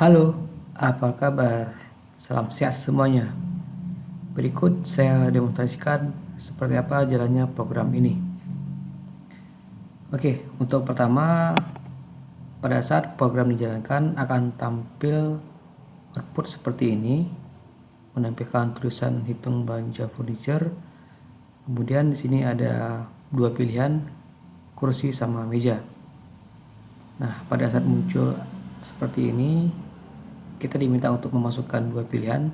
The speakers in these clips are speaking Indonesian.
Halo, apa kabar? Salam sehat semuanya. Berikut saya demonstrasikan seperti apa jalannya program ini. Oke, untuk pertama, pada saat program dijalankan akan tampil output seperti ini, menampilkan tulisan hitung belanja furniture. Kemudian di sini ada dua pilihan, kursi sama meja. Nah, pada saat muncul seperti ini, kita diminta untuk memasukkan dua pilihan,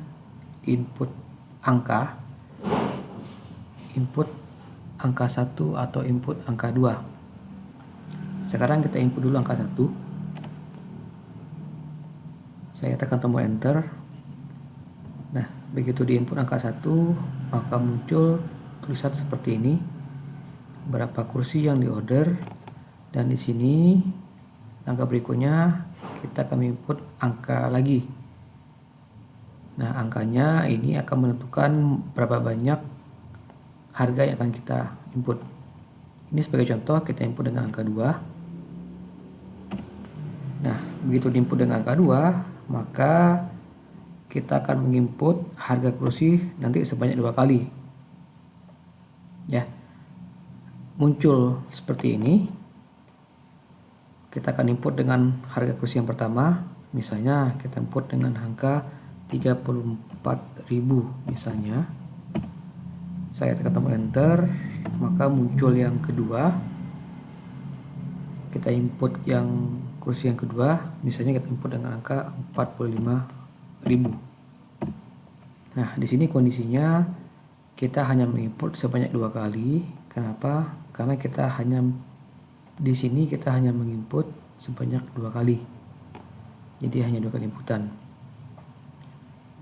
input angka 1 atau input angka 2. Sekarang kita input dulu angka 1. Saya tekan tombol enter. Nah, begitu di input angka 1, maka muncul tulisan seperti ini, berapa kursi yang diorder, dan di sini langkah berikutnya kita akan input angka lagi. Nah, angkanya ini akan menentukan berapa banyak harga yang akan kita input. Ini sebagai contoh, kita input dengan angka 2. Nah, begitu diinput dengan angka 2, maka kita akan menginput harga kursi nanti sebanyak 2 kali. Ya. Muncul seperti ini. Kita akan input dengan harga kursi yang pertama, misalnya kita input dengan angka 34.000 misalnya. Saya tekan tombol enter, maka muncul yang kedua. Kita input yang kursi yang kedua, misalnya kita input dengan angka 45.000. Nah, di sini kondisinya kita hanya menginput sebanyak 2 kali. Kenapa? Karena di sini kita hanya menginput sebanyak 2 kali. Jadi hanya 2 kali inputan.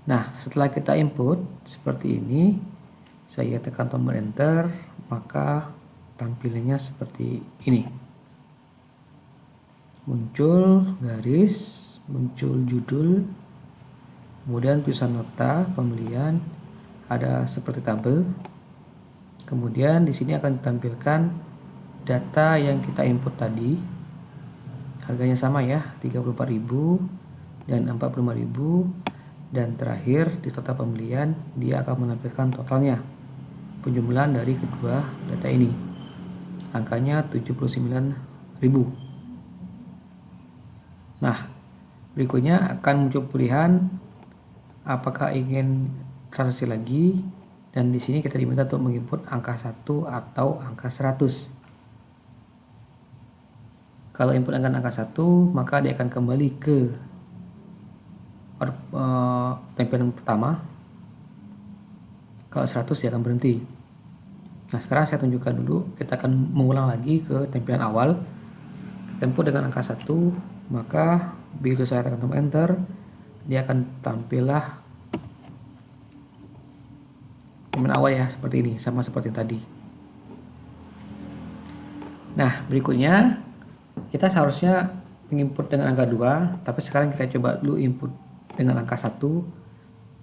Nah, setelah kita input seperti ini, saya tekan tombol enter, maka tampilannya seperti ini. Muncul garis, muncul judul, kemudian tulisan nota pembelian, ada seperti tabel. Kemudian di sini akan ditampilkan data yang kita input tadi. Harganya sama ya, 34.000 dan 45.000, dan terakhir di total pembelian dia akan menampilkan totalnya, penjumlahan dari kedua data ini. Angkanya 79.000. Nah, berikutnya akan muncul pilihan apakah ingin transaksi lagi, dan di sini kita diminta untuk menginput angka 1 atau angka 100. Kalau input angka 1, maka dia akan kembali ke tampilan pertama. Kalau 100 dia akan berhenti. Nah, sekarang saya tunjukkan dulu, kita akan mengulang lagi ke tampilan awal. Kita input dengan angka 1, maka begitu saya tekan tombol enter, dia akan tampillah tampilan awal ya, seperti ini, sama seperti tadi. Nah, berikutnya kita seharusnya menginput dengan angka 2, tapi sekarang kita coba dulu input dengan angka 1,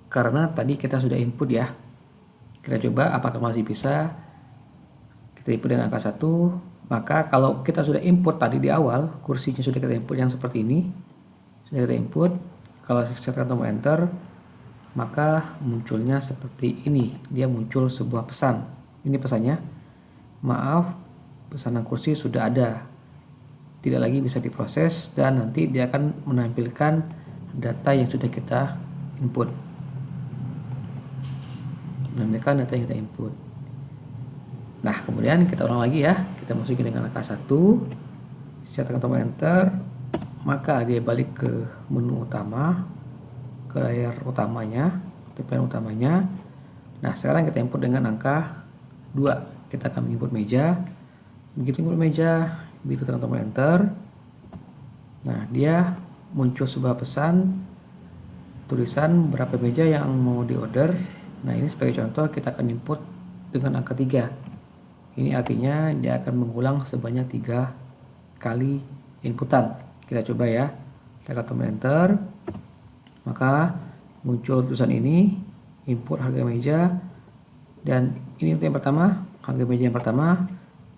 karena tadi kita sudah input ya. Kita coba apakah masih bisa. Kita input dengan angka 1, maka kalau kita sudah input tadi di awal, kursinya sudah kita input yang seperti ini, sudah kita input, kalau saya tekan tombol enter, maka munculnya seperti ini. Dia muncul sebuah pesan. Ini pesannya, maaf, pesanan kursi sudah ada, tidak lagi bisa diproses, dan nanti dia akan menampilkan data yang sudah kita input. Menampilkan data yang kita input. Nah, kemudian kita ulang lagi ya. Kita masukin dengan angka 1. Saya tekan tombol enter, maka dia balik ke menu utama, ke layar utamanya, tampilan utamanya. Nah, sekarang kita input dengan angka 2. Kita akan menginput meja. Begitu input meja, begitu tekan tombol enter, nah dia muncul sebuah pesan, tulisan berapa meja yang mau diorder. Nah, ini sebagai contoh kita akan input dengan angka 3. Ini artinya dia akan mengulang sebanyak 3 kali inputan. Kita coba ya, tekan tombol enter, maka muncul tulisan ini, input harga meja, dan ini untuk yang pertama, harga meja yang pertama,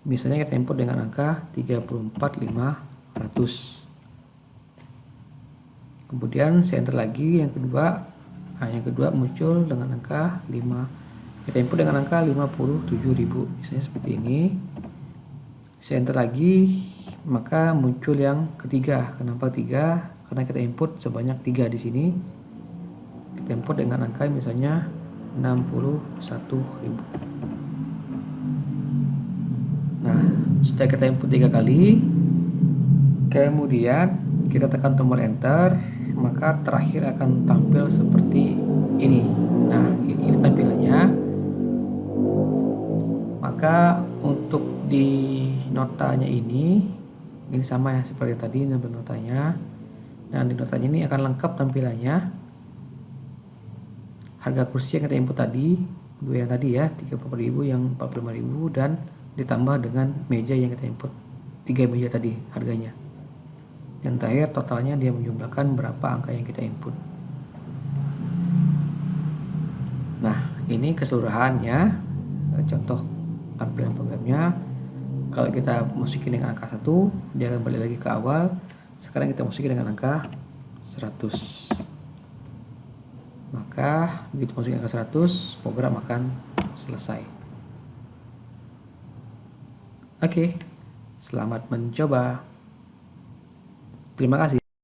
misalnya kita input dengan angka 34.500. Kemudian saya enter lagi yang kedua. Nah, yang kedua muncul dengan angka 5. Kita input dengan angka 57.000. Misalnya seperti ini. Saya enter lagi, maka muncul yang ketiga. Kenapa 3? Karena kita input sebanyak 3 di sini. Kita input dengan angka misalnya 61.000. Nah, setelah kita input 3 kali, kemudian kita tekan tombol enter, maka terakhir akan tampil seperti ini. Nah, ini tampilannya. Maka untuk di notanya ini sama ya seperti tadi nambah notanya. Dan di notanya ini akan lengkap tampilannya. Harga kursi yang kita input tadi, dua yang tadi ya, 30.000 yang 45.000, dan ditambah dengan meja yang kita input 3 meja tadi harganya. Dan terakhir totalnya dia menjumlahkan berapa angka yang kita input. Nah, ini keseluruhannya contoh tampilan programnya. Kalau kita masukin dengan angka 1, dia akan balik lagi ke awal. Sekarang kita masukin dengan angka 100. Maka begitu masukin angka 100, program akan selesai. Oke, selamat mencoba. Terima kasih.